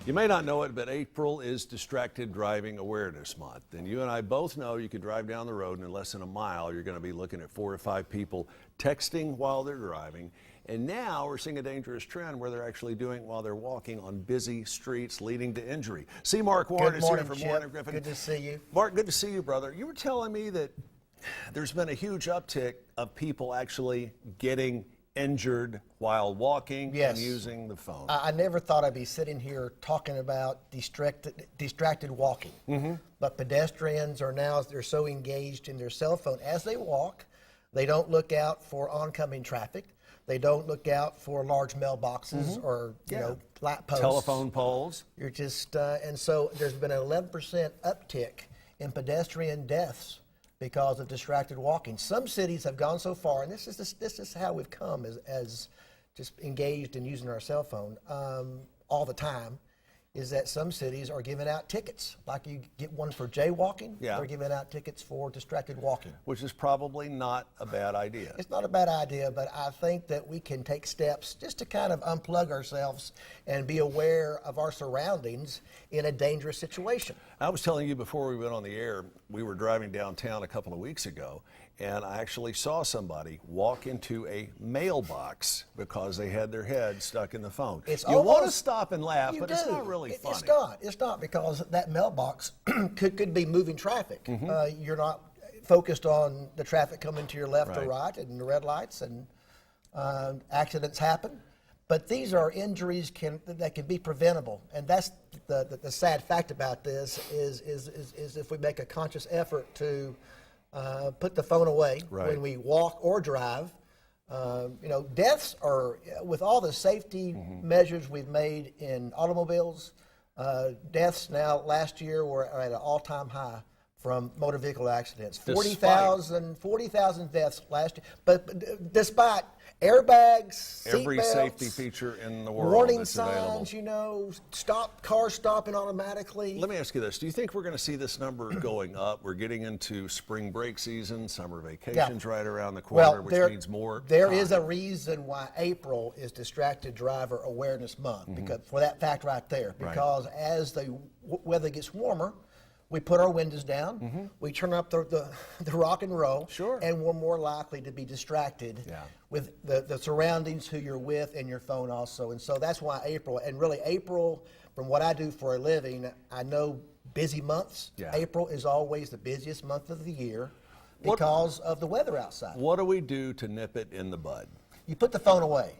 You may not know it, but April is Distracted Driving Awareness Month. And you and I both know you could drive down the road and in less than a mile, you're going to be looking at 4 or 5 people texting while they're driving. And now we're seeing a dangerous trend where they're actually doing while they're walking on busy streets, leading to injury. See, Mark Ward is here for Morning Griffin. Good to see you. Mark, good to see you, brother. You were telling me that there's been a huge uptick of people actually getting injured while walking and using the phone. I never thought I'd be sitting here talking about distracted walking. But pedestrians are now, they're so engaged in their cell phone as they walk, they don't look out for oncoming traffic. They don't look out for large mailboxes or you know, flat posts. Telephone poles. You're just and so there's been an 11% uptick in pedestrian deaths because of distracted walking. Some cities have gone so far, and this is how we've come as just engaged in using our cell phone all the time, is that some cities are giving out tickets. Like you get one for jaywalking, they're giving out tickets for distracted walking. Which is probably not a bad idea. It's not a bad idea, but I think that we can take steps just to kind of unplug ourselves and be aware of our surroundings in a dangerous situation. I was telling you before we went on the air, we were driving downtown a couple of weeks ago, and I actually saw somebody walk into a mailbox because they had their head stuck in the phone. You want to stop and laugh, but it's not really funny. It's not because that mailbox could be moving traffic. You're not focused on the traffic coming to your left or right and the red lights, and accidents happen. But these are injuries that can be preventable, and that's the sad fact about this is if we make a conscious effort to put the phone away when we walk or drive. You know, deaths are, with all the safety measures we've made in automobiles, deaths now last year were at an all-time high from motor vehicle accidents. 40,000 deaths last year. But despite airbags, every seat belts, safety feature in the world, warning that's signs, available. you know, cars stopping automatically. Let me ask you this. Do you think we're going to see this number going up? We're getting into spring break season, summer vacations right around the corner, which means more There time. is a reason why April is Distracted Driver Awareness Month, because for that fact right there. Because as the weather gets warmer, we put our windows down, we turn up the rock and roll, and we're more likely to be distracted with the surroundings, who you're with, and your phone also. And so that's why April, and really April, from what I do for a living, I know busy months. April is always the busiest month of the year because of the weather outside. What do we do to nip it in the bud? You put the phone away.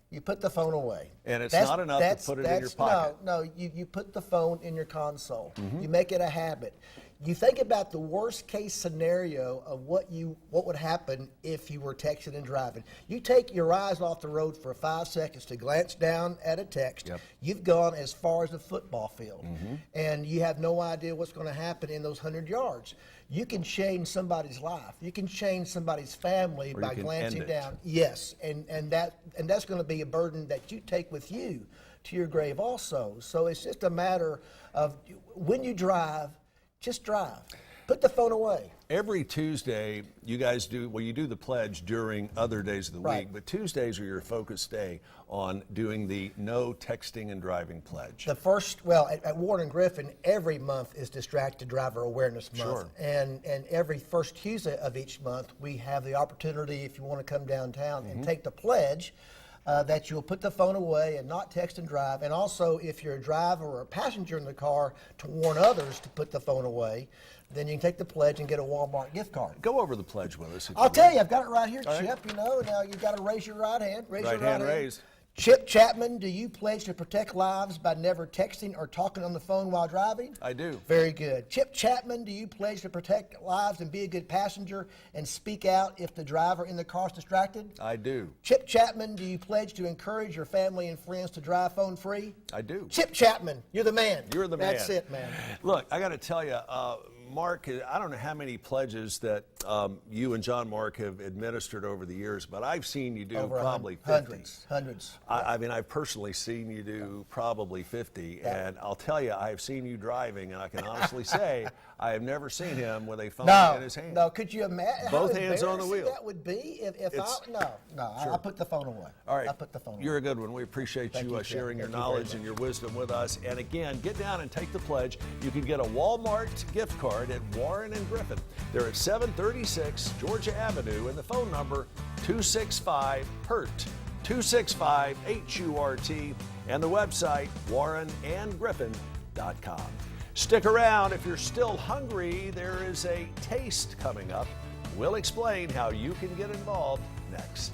You put the phone away. And it's not enough to put it in your pocket. No, you put the phone in your console. You make it a habit. You think about the worst case scenario of what would happen if you were texting and driving. You take your eyes off the road for 5 seconds to glance down at a text. You've gone as far as the football field, and you have no idea what's going to happen in those 100 yards. You can change somebody's life. You can change somebody's family by glancing down. Yes, and that's going to be a burden that you take with you to your grave also. So it's just a matter of when you drive, just drive. Put the phone away. Every Tuesday, you guys do, well, you do the pledge during other days of the week, but Tuesdays are your focus day on doing the no texting and driving pledge. The first, well, at Ward and Griffin, every month is Distracted Driver Awareness Month. And every first Tuesday of each month, we have the opportunity, if you want to come downtown and take the pledge, that you'll put the phone away and not text and drive. And also, if you're a driver or a passenger in the car, to warn others to put the phone away. Then you can take the pledge and get a Walmart gift card. Go over the pledge with us. I'll tell you, I've got it right here, Chip. You know, now you've got to raise your right hand. Raise your right hand. Raised. Chip Chapman, do you pledge to protect lives by never texting or talking on the phone while driving? I do. Very good. Chip Chapman, do you pledge to protect lives and be a good passenger and speak out if the driver in the car is distracted? I do. Chip Chapman, do you pledge to encourage your family and friends to drive phone free? I do. Chip Chapman, you're the man. You're the man. That's it, man. Look, I got to tell you, Mark, I don't know how many pledges that you and John Mark have administered over the years, but I've seen you do Over probably 50. Hundreds. I mean, I've personally seen you do probably 50, and I'll tell you, I've seen you driving, and I can honestly say I have never seen him with a phone in his hand. No, could you imagine Both how hands on the embarrassing wheel. that would be if I'll put the phone away. All right. I'll put the phone away. You're a good one. We appreciate Thank you you, sharing your Thank you very knowledge much. and your wisdom with us. And again, get down and take the pledge. You can get a Walmart gift card at Warren and Griffin. They're at 736 Georgia Avenue, and the phone number 265-HURT, 265-HURT, and the website warrenandgriffin.com. Stick around. If you're still hungry, there is a taste coming up. We'll explain how you can get involved next.